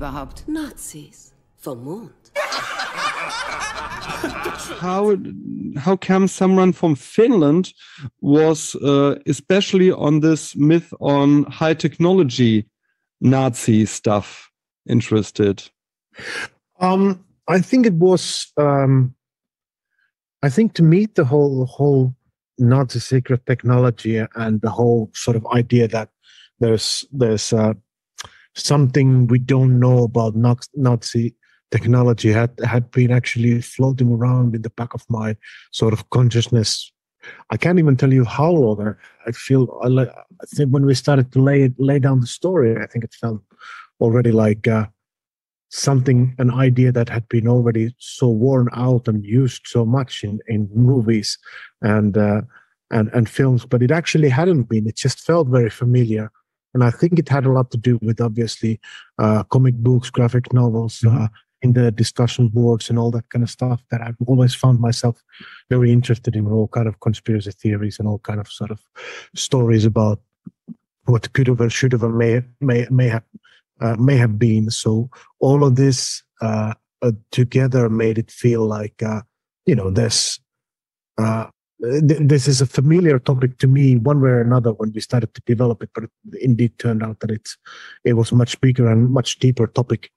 überhaupt? Nazis. Vom Mond. How come someone from Finland was especially on this myth on high technology Nazi stuff interested? I think it was. I think to meet the whole Nazi secret technology and the whole sort of idea that there's something we don't know about Nazi technology had been actually floating around in the back of my sort of consciousness. I can't even tell you how long. I think when we started to lay down the story, I think it felt already like an idea that had been already so worn out and used so much in movies and films, but it actually hadn't been. It just felt very familiar. And I think it had a lot to do with, obviously, comic books, graphic novels, in the discussion boards and all that kind of stuff that I've always found myself very interested in, all kind of conspiracy theories and all kind of sort of stories about what could have or should have or may have been. So all of this together made it feel like, this is a familiar topic to me one way or another when we started to develop it, but it indeed turned out that it was much bigger and much deeper topic.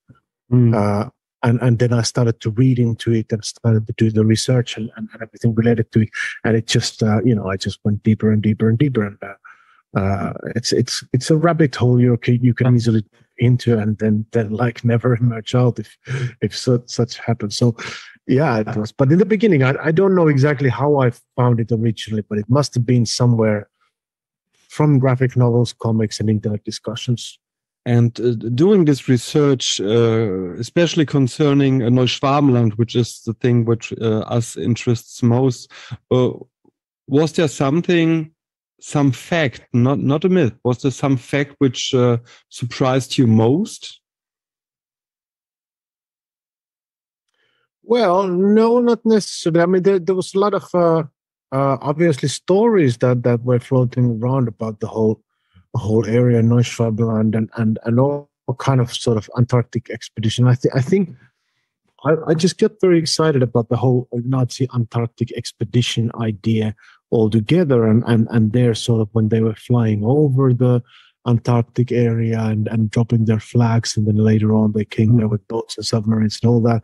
And then I started to read into it and started to do the research and everything related to it. And it just, I just went deeper and deeper and deeper. And it's a rabbit hole you can easily into and then like never emerge out if such happens. So yeah, it was. But in the beginning, I don't know exactly how I found it originally, but it must have been somewhere from graphic novels, comics, and internet discussions. And doing this research, especially concerning Neuschwabenland, which is the thing which us interests most, was there some fact, not a myth, was there some fact which surprised you most? Well, no, not necessarily. I mean, there was a lot of obviously stories that were floating around about the whole area, Neuschwabenland, and all kind of sort of Antarctic expedition. I think I just got very excited about the whole Nazi Antarctic expedition idea altogether, and there sort of when they were flying over the Antarctic area and dropping their flags, and then later on they came there with boats and submarines and all that,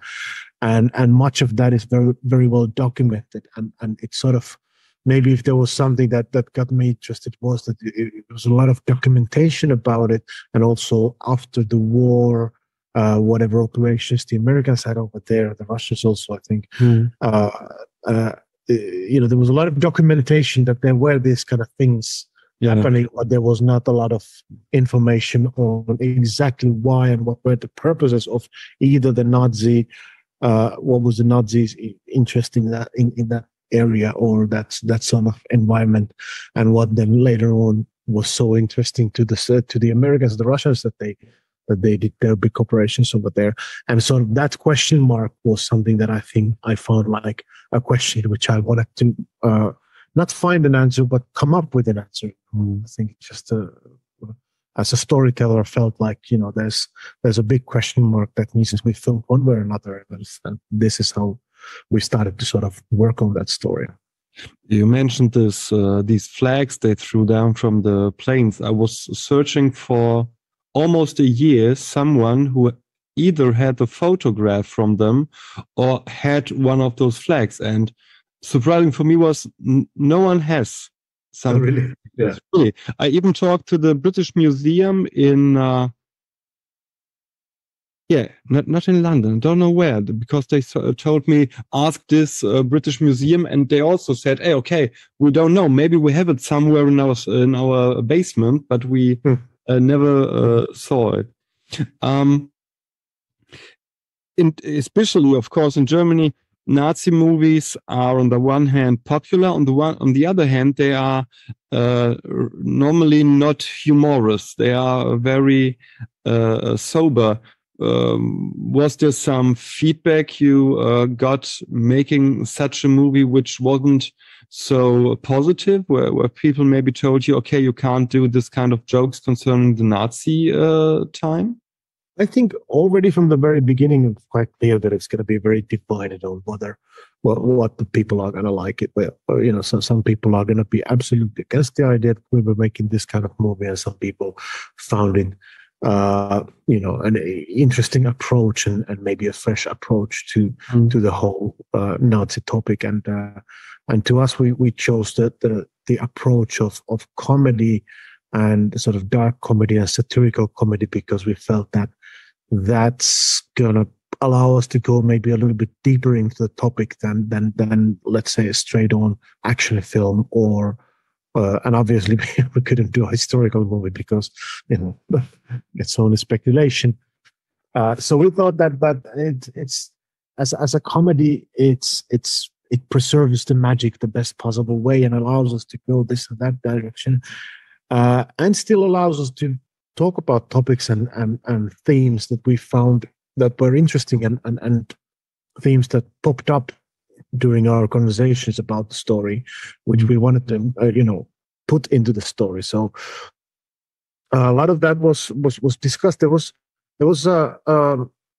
and much of that is very, very well documented, and it's sort of, maybe if there was something that got me interested, was that it was a lot of documentation about it, and also after the war, whatever operations the Americans had over there, the Russians also, I think, there was a lot of documentation that there were these kind of things happening, but there was not a lot of information on exactly why and what were the purposes of either the Nazi, what was the Nazis' interest in that area or that sort of environment, and what then later on was so interesting to the Americans, the Russians, that they did their big operations over there. And so that question mark was something that I think I found like a question which I wanted to not find an answer, but come up with an answer. I think just as a storyteller, I felt like, there's a big question mark that needs to be filled one way or another. And this is how we started to sort of work on that story. You mentioned these flags they threw down from the planes. I was searching for almost a year someone who either had a photograph from them or had one of those flags. And surprising for me was no one has something. Oh, really? Yeah. Really. I even talked to the British Museum in not in London, don't know where, because they told me, ask this British Museum, and they also said, hey, okay, we don't know, maybe we have it somewhere in our basement, but we never saw it. Especially, of course, in Germany, Nazi movies are on the one hand popular, on the other hand, they are normally not humorous. They are very sober. Was there some feedback you got making such a movie which wasn't so positive, where people maybe told you, okay, you can't do this kind of jokes concerning the Nazi time? I think already from the very beginning, it's quite clear that it's going to be very divided on what the people are going to like it. Well, so some people are going to be absolutely against the idea that we were making this kind of movie, and some people found it, an interesting approach and maybe a fresh approach to the whole Nazi topic. And to us, we chose the approach of comedy and sort of dark comedy and satirical comedy, because we felt that that's gonna allow us to go maybe a little bit deeper into the topic than let's say a straight on action film, or and obviously we couldn't do a historical movie because it's only speculation. So we thought that it's as a comedy, it preserves the magic the best possible way and allows us to go this and that direction. And still allows us to talk about topics and themes that we found that were interesting and themes that popped up during our conversations about the story, which we wanted to, put into the story. So a lot of that was discussed. There was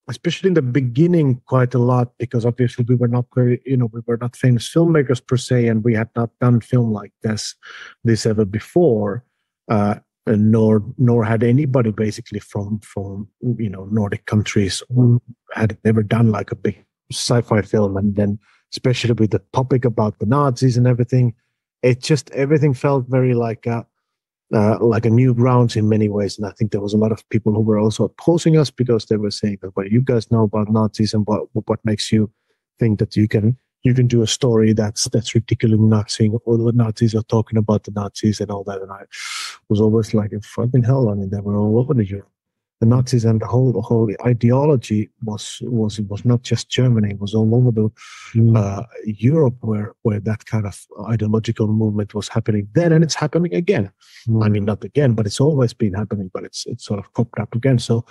especially in the beginning, quite a lot, because obviously we were not we were not famous filmmakers per se, and we had not done film like this ever before. Nor had anybody basically from Nordic countries who had never done like a big sci-fi film, and then especially with the topic about the Nazis and everything, everything felt very like a new grounds in many ways. And I think there was a lot of people who were also opposing us because they were saying that, what do you guys know about Nazis, and what makes you think that you can do a story that's ridiculous Nazi, or the Nazis are talking about the Nazis and all that. And I was always like, fucking hell, I mean, they were all over the Nazis, and the whole ideology was not just Germany, it was all over Europe, where that kind of ideological movement was happening then, and it's happening again. I mean, not again, but it's always been happening, but it's sort of popped up again. So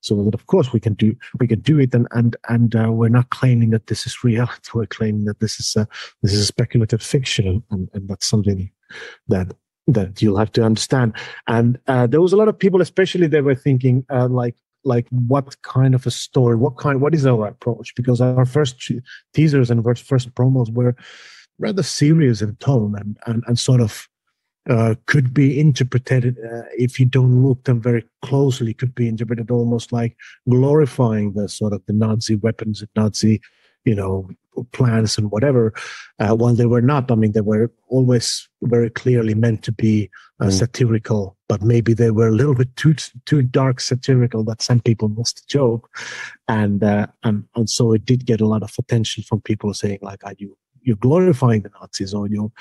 that of course we can do it, and we're not claiming that this is reality. We're claiming that this is a speculative fiction, and that's something that you'll have to understand. And there was a lot of people, especially they were thinking like what kind of a story, what is our approach? Because our first teasers and first promos were rather serious in tone, and sort of could be interpreted, if you don't look them very closely, could be interpreted almost like glorifying the sort of the Nazi weapons and Nazi, plans and whatever, while they were not. I mean, they were always very clearly meant to be satirical, but maybe they were a little bit too dark satirical that some people missed the joke, and so it did get a lot of attention from people saying like, you're glorifying the Nazis, or you're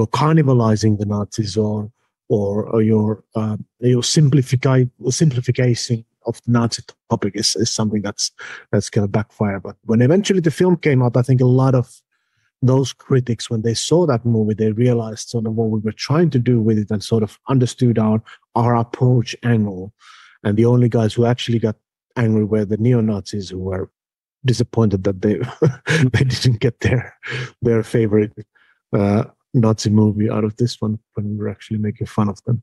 cannibalizing the Nazis, or you're simplification of the Nazi topic is something that's going to backfire. But when eventually the film came out, I think a lot of those critics, when they saw that movie, they realized sort of what we were trying to do with it, and sort of understood our approach angle. And the only guys who actually got angry were the neo-Nazis, who were disappointed that they they didn't get their favorite Nazi movie out of this one, when we were actually making fun of them.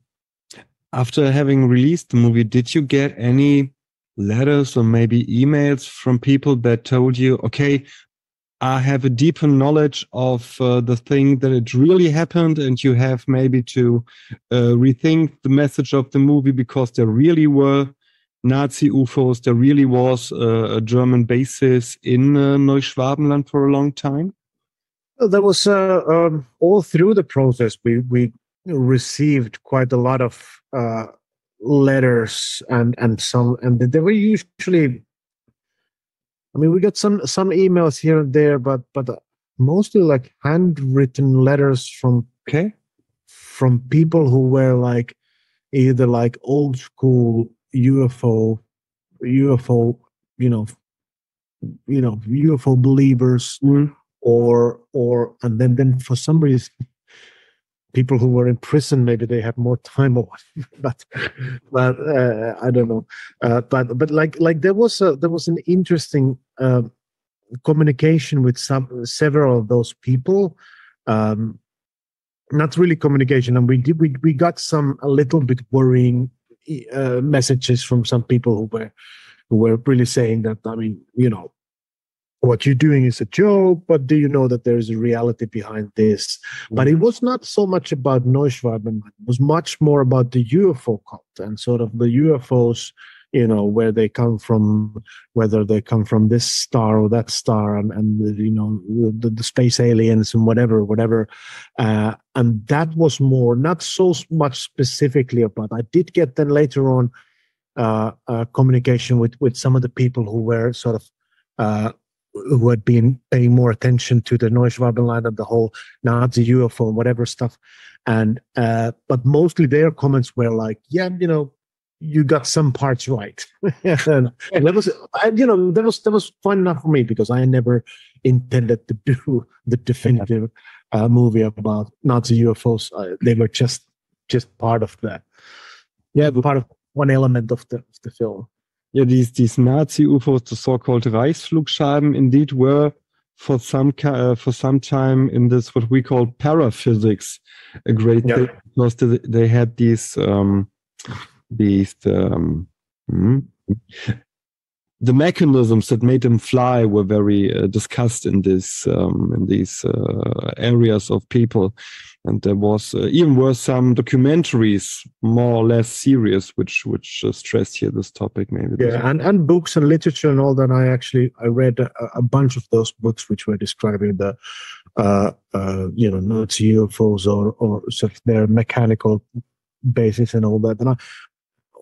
After having released the movie, did you get any letters or maybe emails from people that told you, okay, I have a deeper knowledge of the thing that it really happened, and you have maybe to rethink the message of the movie because there really were Nazi UFOs, there really was a German basis in Neuschwabenland for a long time? There was all through the process, we received quite a lot of letters, and they were usually, I mean, we got some emails here and there, but mostly like handwritten letters from people who were like either like old school UFO, UFO believers, or and then for some reason, people who were in prison, maybe they had more time or but I don't know. But like there was an interesting communication with several of those people. Not really communication, and we got a little bit worrying messages from some people who were who were really saying that, I mean, what you're doing is a joke, but do you know that there is a reality behind this? But it was not so much about Neuschwabenland. It was much more about the UFO cult and sort of the UFOs, where they come from, whether they come from this star or that star, and the space aliens and whatever. And that was more, not so much specifically about. I did get then later on communication with some of the people who were sort of who had been paying more attention to the Neuschwabenland and the whole Nazi UFO and whatever stuff. And but mostly their comments were like, yeah, you got some parts right. and that was fun enough for me, because I never intended to do the definitive movie about Nazi UFOs. They were just part of that. Yeah, part of one element of the film. Yeah, these Nazi UFOs, the so-called Reichsflugscheiben, indeed were for some time in this what we call paraphysics a great thing, because they had the mechanisms that made them fly were very discussed in these areas of people. And there was even were some documentaries more or less serious, which stressed here this topic maybe. Yeah, and books and literature and all that. I read a bunch of those books which were describing the Nazi UFOs or sort of their mechanical basis and all that. And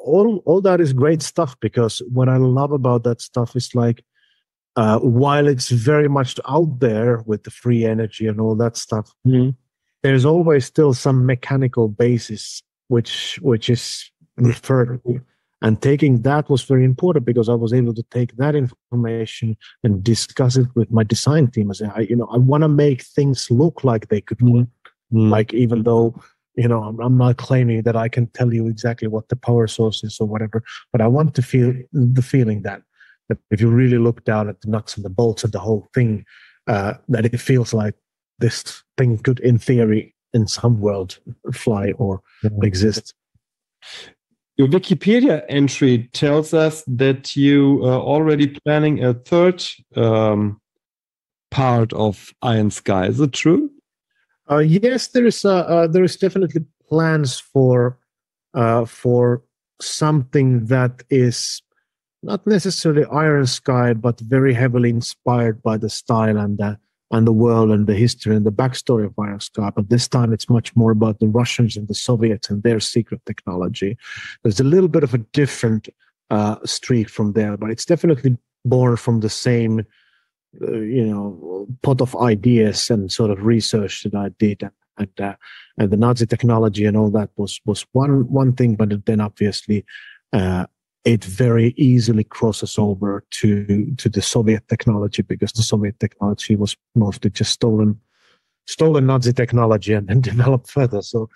all that is great stuff, because what I love about that stuff is like, while it's very much out there with the free energy and all that stuff, there's always still some mechanical basis which is referred to. And taking that was very important, because I was able to take that information and discuss it with my design team. I say, I want to make things look like they could work. Like, even though, I'm not claiming that I can tell you exactly what the power source is or whatever, but I want to feel the feeling that if you really look down at the nuts and the bolts of the whole thing, that it feels like this thing could, in theory, in some world, fly or exist. Your Wikipedia entry tells us that you are already planning a third part of Iron Sky. Is it true? Yes, there is definitely plans for something that is not necessarily Iron Sky, but very heavily inspired by the style and the world and the history and the backstory of Iron Sky. But this time it's much more about the Russians and the Soviets and their secret technology. There's a little bit of a different streak from there, but it's definitely born from the same pot of ideas and sort of research that I did, and the Nazi technology and all that was one thing, but then obviously it very easily crosses over to the Soviet technology, because the Soviet technology was mostly just stolen Nazi technology and then developed further. So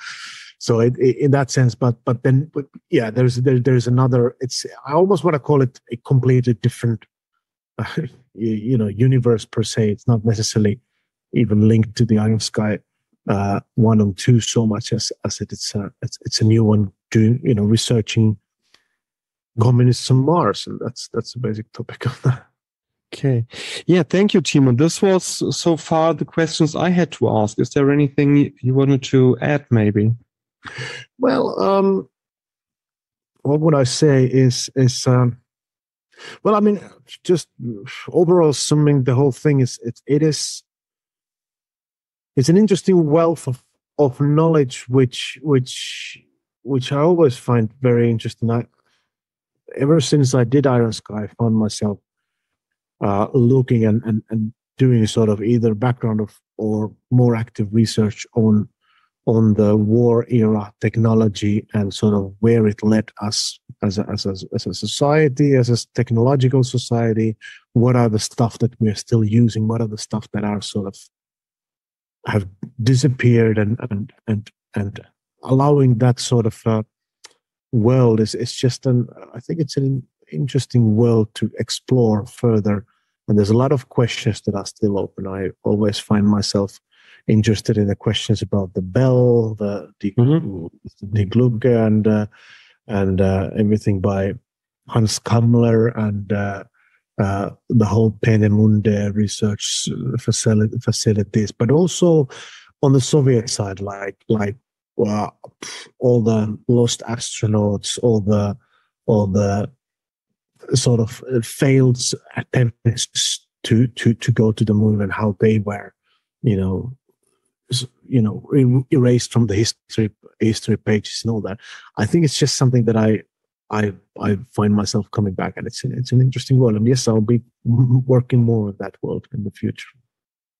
in that sense, but yeah, there's another. I almost want to call it a completely different universe per se. It's not necessarily even linked to the Iron Sky 1 and 2 so much as it's a new one doing researching communists on Mars, and that's the basic topic of that. Okay, yeah, thank you, Timo. This was so far the questions I had to ask. Is there anything you wanted to add, maybe? Well, what would I say is well, I mean, just overall summing the whole thing it's an interesting wealth of knowledge which I always find very interesting. Ever since I did Iron Sky, I found myself looking and doing sort of either background or more active research on the war era technology and sort of where it led us as a society, as a technological society. What are the stuff that we're still using? What are the stuff that are sort of have disappeared and allowing that sort of world is just I think it's an interesting world to explore further. And there's a lot of questions that are still open. I always find myself interested in the questions about the bell, the Glugge, and everything by Hans Kammler and the whole Peenemünde research facilities, but also on the Soviet side, like all the lost astronauts, all the sort of failed attempts to go to the moon, and how they were, erased from the history pages and all that. I think it's just something that I find myself coming back, and it's an interesting world. And yes, I'll be working more on that world in the future.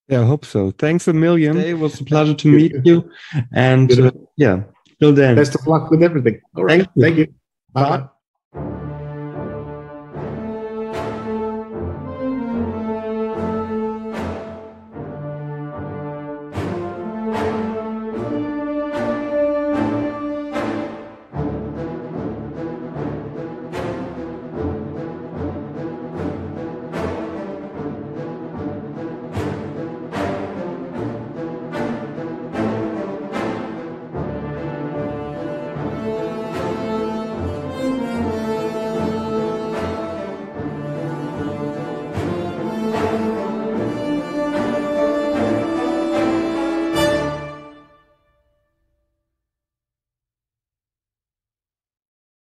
Yeah, I hope so. Thanks a million. It was a pleasure to meet you. And till then. Best of luck with everything. All right. Thank you. Bye.